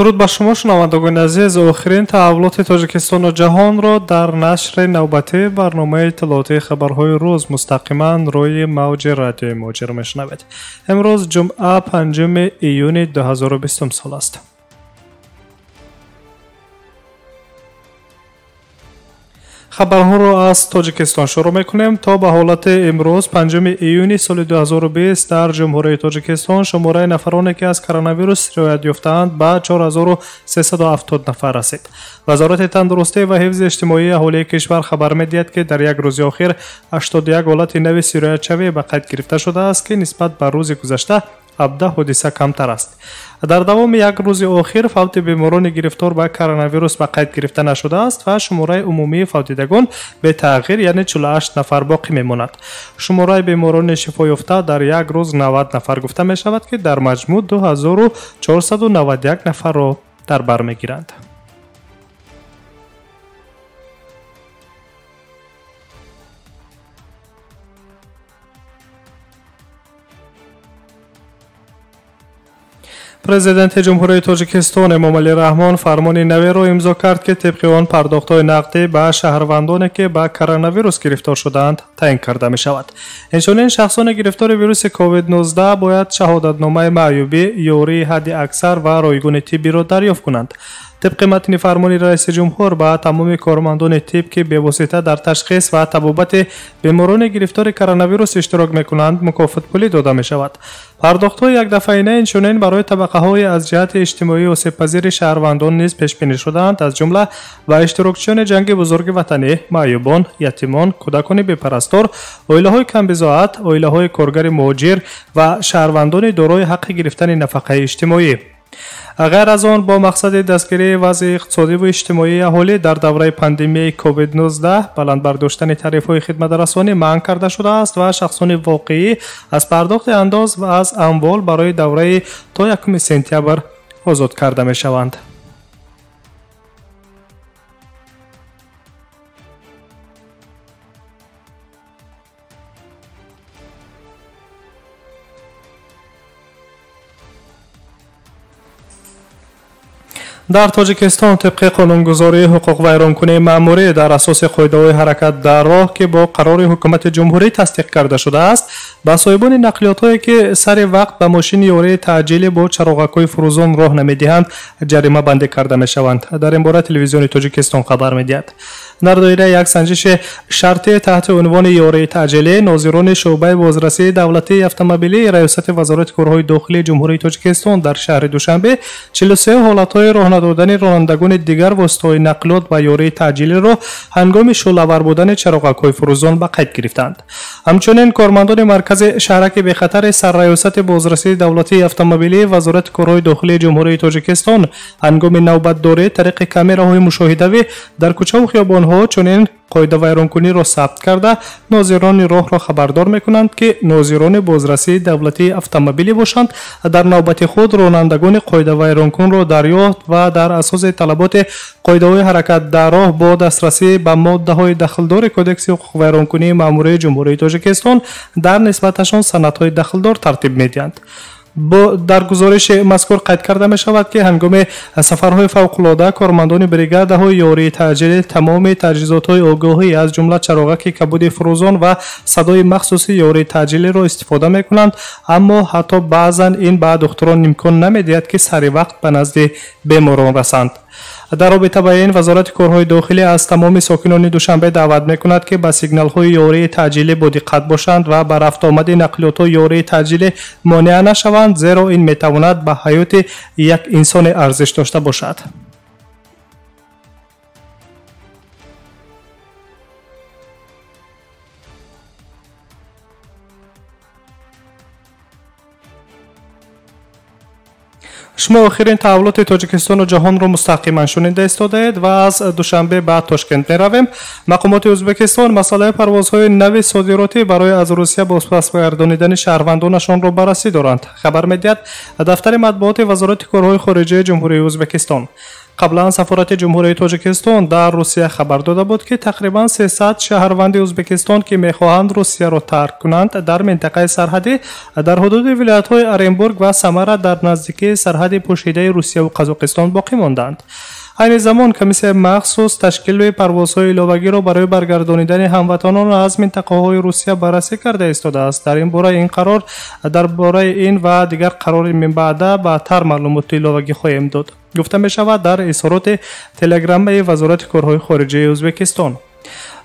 درود بر شما شنوندگان عزیز. آخرین تحولات تاجیکستان و جهان را در نشر نوبتی برنامه اطلاعاتی خبرهای روز مستقیما روی موج رادیوی مهاجر میشنوید. امروز جمعه 5 ایون 2020 سال است. خبرها را از تاجیکستان شروع میکنیم. تا به حالت امروز 5 ایون سال 2020 در جمهوری تاجیکستان شماره نفرانی که از کرونا ویروس روایت یافتند به 4370 نفر رسید. وزارت تندرستی و حفظ اجتماعی اهالی کشور خبر میدهد که در یک روز اخیر 81 حالت نوی سیرایت شوی به قید گرفته شده است که نسبت به روز گذشته 17 حادثه کمتر است. در دوام یک روز اخیر فوت بیماران گرفتار به کرونا ویروس به قید گرفته نشده است و شماره عمومی فوتیدگان به تغییر یعنی 48 نفر باقی میماند. شماره بیماران شفا یافته در یک روز 90 نفر گفته می شود که در مجموع 2491 نفر را در بر میگیرند. پرزیدنت جمهوری تاجیکستان امام علی رحمان فرمان نوی را امضا کرد که طبق آن پرداخت‌های نقدی به شهروندانی که به کرونا ویروس گرفتار شدند تعیین کرده می شود. این شخصان گرفتار ویروس کووید 19 باید شهادتنامه معیوبی، یوری حد اکثر و رایگان طبی را دریافت کنند. طبق متن فرمان رئیس جمهور به تمام کارمندان طب که به واسطه در تشخیص و طبابت بیماران گرفتار کرونا ویروس اشتراک میکنند مکافات پولی داده می شود. پرداخت‌های یک دفعه‌انه اینچنین برای طبقه‌های از جهت اجتماعی آسیب‌پذیر شهروندان نیز پیش بینی شده‌اند، از جمله و اشتراکچیان جنگ بزرگ وطنی، معیوبان، یتیمان، کودکان بی‌پرستار، عائله‌های کم‌بضاعت، عائله‌های کارگر مهاجر و شهروندان دارای حق گرفتن نفقه اجتماعی. غیر از آن با مقصد دستگیری وضع اقتصادی و اجتماعی اهالی در دوره پاندمی کووید 19 بلند برداشتن تعرفه‌های خدمت رسانی منع کرده شده است و شخصان واقعی از پرداخت انداز و از اموال برای دوره تا 1 سپتامبر آزاد کرده می شوند. در تاجیکستان طبق قانونگذاری حقوق ویرانکنی مأموری در اساس قاعده‌های حرکت در راه که با قرار حکومت جمهوری تصدیق کرده شده است، به صاحبان نقلیات‌هایی که سر وقت به ماشین یاری تعجیلی با چراغک‌های فروزان راه نمی‌دهند جریمه بندی کرده می‌شوند. در این باره تلویزیون تاجیکستان خبر می‌دهد. در دایره یک سنجش شرطی تحت عنوان یاری تعجیلی، ناظران شعبه بازرسی دولتی اتومبیلی ریاست وزارت کارهای داخلی جمهوری تاجیکستان در شهر دوشنبه 43 حالت‌های راه ندادن رانندگان دیگر واسطه‌های نقلیات و یاری تعجیلی را هنگام شعله‌ور بودن چراغک‌های فروزان به قید گرفتند. همچنین کارمندان مرکز شهرک به خطر سرریاست بازرسی دولتی اتومبیلی وزارت کارهای داخلی جمهوری تاجیکستان هنگام نوبتداری طریق کامراهای مشاهده‌ای در کوچه و خیابان‌ها چنین قاعده ویرانکنی را ثبت کرده ناظران راه را خبردار می‌کنند که ناظران بازرسی دولتی اتومبیلی باشند در نوبت خود رانندگان قاعده ویرانکن را دریافت و در اساس طلبات قاعده‌های حرکت در راه با دسترسی به ماده‌های دخلدار کودکس حقوق ویرانکنی مأموری جمهوری تاجیکستان در نسبتشان سندهای دخلدار ترتیب می‌دهند. در گزارش مذکور قید کرده می شود که هنگام سفرهای فوق‌العاده کارمندان بریگادهای یاری تعجیلی تمام تجهیزات‌های آگاهی از جمله چراغک کبود فروزان و صدای مخصوصی یاری تعجیلی را استفاده می کنند، اما حتی بعضا این به دکتران امکان نمی‌دهد که سر وقت به نزد بیماران رسند. در رابطه با این وزارت کارهای داخلی از تمام ساکنان دوشنبه دعوت می‌کند که به سیگنال‌های یاری تعجیلی با دقت باشند و بر رفت آمد نقلیات یاری تعجیلی مانع نشوند، زیرا این می‌تواند به حیات یک انسان ارزش داشته باشد. شما آخرین تحولات تاجیکستان و جهان را مستقیما شنیده استادید و از دوشنبه بعد تاشکند می‌رویم. مقامات ازبکستان مسئله پروازهای نوی صادراتی برای از روسیه بازپس گردانیدن شهروندانشان را بررسی دارند. خبر می‌دهد دفتر مطبوعات وزارت کارهای خارجه جمهوری ازبکستان. قبلا سفارت جمهوری تاجیکستان در روسیه خبر داده بود که تقریبا 300 شهروند ازبکستان که میخواهند روسیه را ترک کنند در منطقه سرحدی در حدود ولایت‌های ارنبورگ و سمره در نزدیکی سرحد پوشیده روسیه و قزاقستان باقی ماندند. این زمان کمیسیون مخصوص تشکیل پروازهای علاوگی را برای برگردانیدن هموطنان از منطقه‌های روسیه بررسی کرده ایستاده است. در این باره این قرار درباره این و دیگر قرار من بعد بعدتر معلومات علاوگی خواهیم داد. گفته می شود در اظهارات تلگرام وزارت کارهای خارجه ازبکستان.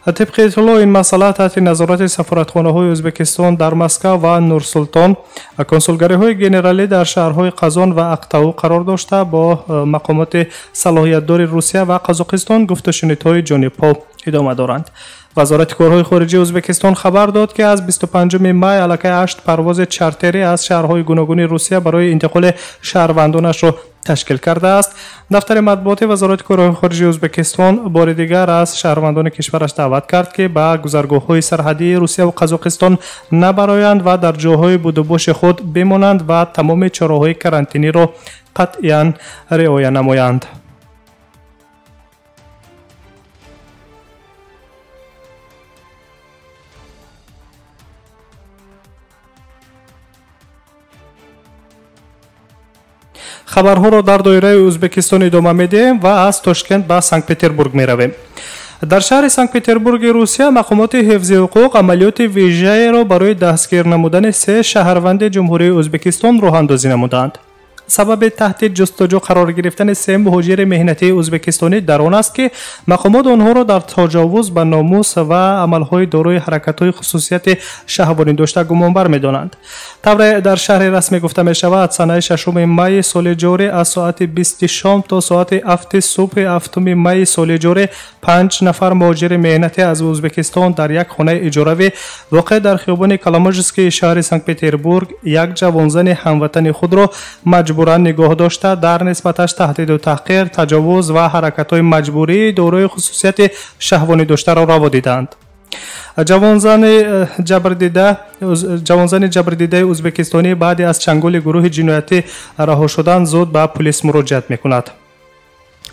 طبق اطلاع این مسئله تحت نظارت سفارتخانه‌های ازبکستان در مسکو و نورسلطان، کنسولگری‌های گنرالی در شهرهای قزان و اقتاو قرار داشته با مقامات صلاحیت‌دار روسیه و قزاقستان گفت و شنودهای جانب‌ها ادامه دارند. وزارت کارهای خارجه ازبکستان خبر داد که از 25 می علاقه 8 پرواز چارتری از شهرهای گوناگون روسیه برای انتقال شهروندانش را تشکیل کرده است. دفتر مطبوعات وزارت کارهای خارجه ازبکستان بار دیگر از شهروندان کشورش دعوت کرد که به گذرگاه‌های سرحدی روسیه و قزاقستان نبرایند و در جاهای بود و باش خود بمانند و تمام چاره‌های کرانتینی را قطعاً رعایت نمایند. خبرها را در دایره ازبکستان ادامه میدیم و از تاشکند به سنت پتربورگ می رویم. در شهر سنت پتربورگ روسیه مقامات حفظ حقوق عملیات ویژه را برای دستگیر نمودن 3 شهروند جمهوری ازبکستان راه اندازی نمودند. سبب تحت جستجو قرار گرفتن 3 مهاجر مهنتی ازبکستانی در آن است که مقامات آنها را در تجاوز به ناموس و عملهای دارای حرکت‌های خصوصیت شهوانی داشته گمانبر می‌دانند. طبع در شهر رسمی گفته می‌شود سنه 6 می سال جاری از ساعت 20 شام تا ساعت 7 صبح 7 می سال جاری 5 نفر مهاجر مهنتی از ازبکستان در یک خانه اجاره‌ای واقع در خیابان کلاماژسکی شهر سنت پتربورگ یک جوانزن هموطن خود را مجبورا نگاه داشته در نسبتش تهدید و تحقیر، تجاوز و حرکت‌های مجبوری دارای خصوصیت شهوانی داشته را روا دیدند. جوانزن جبردیده ازبکستانی بعد از چنگال گروه جنایتی رها شدن زود به پلیس مراجعت می‌کند.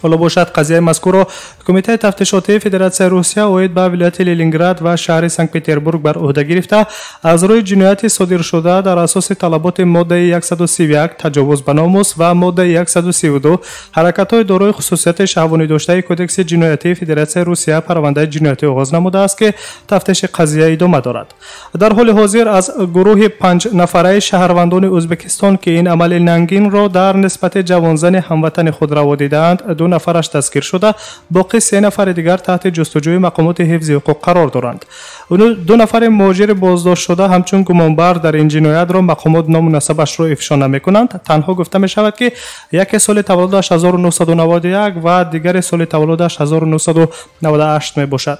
حالا باشد قضیه مذکور را کمیته تفتیشاتی فدراسیون روسیه اوید به ولایت لنینگراد و شهر سنت پتربورگ بر عهده گرفته از روی جنایت صادر شده در اساس طلبات ماده 131 تجاوز به ناموس و ماده 132 حرکت‌های دارای خصوصیت شهوانی داشته کدکس جنایتی فدراسیون روسیه پرونده جنایتی آغاز نموده است که تفتیش قضیه ادامه دارد. در حال حاضر از گروه 5 نفره شهروندان ازبکستان که این عمل ننگین را در نسبت جوانزن هموطن خود روا دیدند 2 نفرش دستگیر شده، باقی 3 نفر دیگر تحت جستجوی مقامات حفظ حقوق قرار دارند. 2 نفر مهاجر بازداشت شده همچون گمانبر در این جنایت را مقامات نام و نسبش را افشا نمی‌کنند. تنها گفته می شود که یکی سال تولدش 1991 و دیگر سال تولدش 1998 می باشد.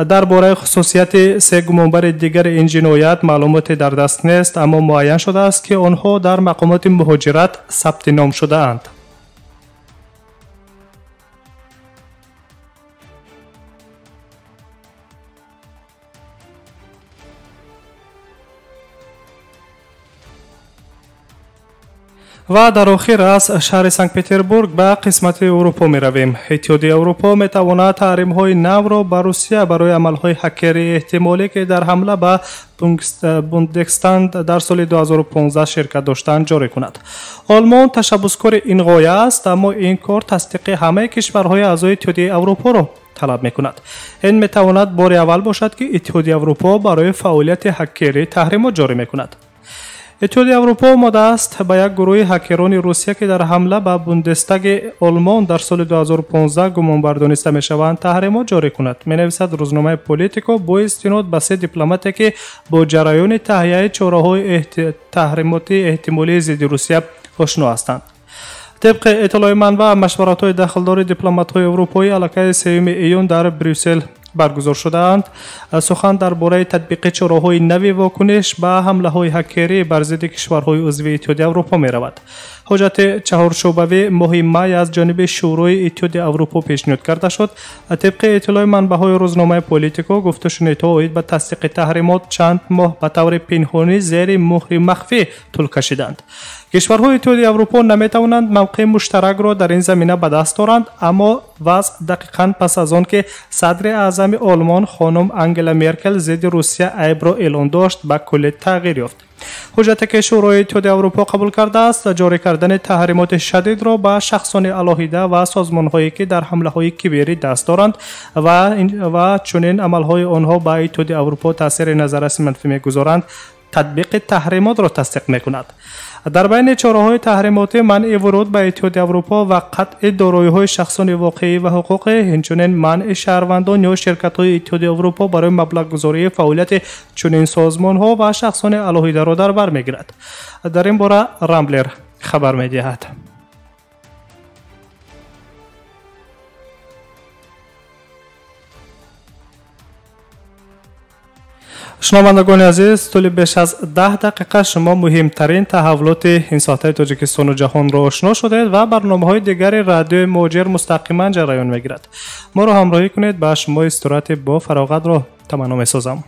درباره خصوصیت 3 گمانبر دیگر این جنایت معلوماتی در دست نیست، اما معین شده است که آنها در مقامات مهاجرت ثبت نام شده اند. و در آخر از شهر سنت پتربورگ به قسمت اروپا می رویم. اتحادیه اروپا می تواند تحریم های نو را بر روسیه برای عمل های هکری احتمالی که در حمله به بوندستاند در سال 2015 شرکت داشتند جاری کند. آلمان تشبثکار این غایه است، اما این کار تصدیق همه کشورهای اعضای اتحادیه اروپا را طلب می کند. این می تواند بار اول باشد که اتحادیه اروپا برای فعالیت هکری تحریم جاری می کند. اتحادیه اروپا آماده است با یک گروه هکران روسیه که در حمله به بوندستاگ آلمان در سال 2015 گمانبر دانسته می‌شوند تحریمات جاری کند. می‌نویسد روزنامه پولیتیکو با استناد به 3 دیپلماتی که با جریان تهیه چاره‌های تحریماتی احتمالی ضد روسیه آشنا هستند. طبق اطلاع منبع مشورت‌های داخلدار دیپلمات‌های اروپایی علاقه 3 ایون در بریسل برگزار شدند. سخن درباره تطبیق چاره‌های نوی واکنش به حمله‌های هکری بر ضد کشورهای عضو اتحادیه اروپا می‌رود. حجت 4 شعبه‌ای مهم می از جانب شورای اتحادیه اروپا پیشنهاد کرده شد. طبق اطلاع منبع‌های روزنامه پولیتیکو گفته شنیدها اوید به تصدیق تحریمات چند ماه به طور پنهانی زیر مهر مخفی طول کشیدند. کشورهای اتحادیه اروپا نمیتوانند موقع مشترک را در این زمینه به دست دارند، اما وضع دقیقاً پس از آن که صدر اعظم آلمان خانم انگلا مرکل ضد روسیه عیب را اعلان داشت به کلی تغییر یافت. حجتی که شورای اتحادیه اروپا قبول کرده است جاری کردن تحریمات شدید را به شخصان علاهیده و سازمانهایی که در حمله‌های کبیری دست دارند و چنین عملهای آنها به اتحادیه اروپا تاثیر نظررسی منفی می‌گذارند تطبیق تحریمات را تصدیق می‌کند. در بین چاره‌های تحریماتی منع ورود به اتحادیه اروپا و قطع دارایی‌های شخصان واقعی و حقوق، همچنین منع شهروندان یا شرکت‌های اتحادیه اروپا برای مبلغ‌گذاری فعالیت چنین سازمان‌ها و شخصان علاهیده را در بر می‌گیرد. در این باره رامبلر خبر می‌دهد. شنوندگان عزیز، طول بیش از 10 دقیقه شما مهمترین تحولات این ساعت تاجیکستان و جهان را آشنا شدید و برنامه‌های دیگر رادیو موجر مستقیما جریان می‌گیرد. ما را همراهی کنید. به شما استراحت با فراغت را تمنا می‌سازم.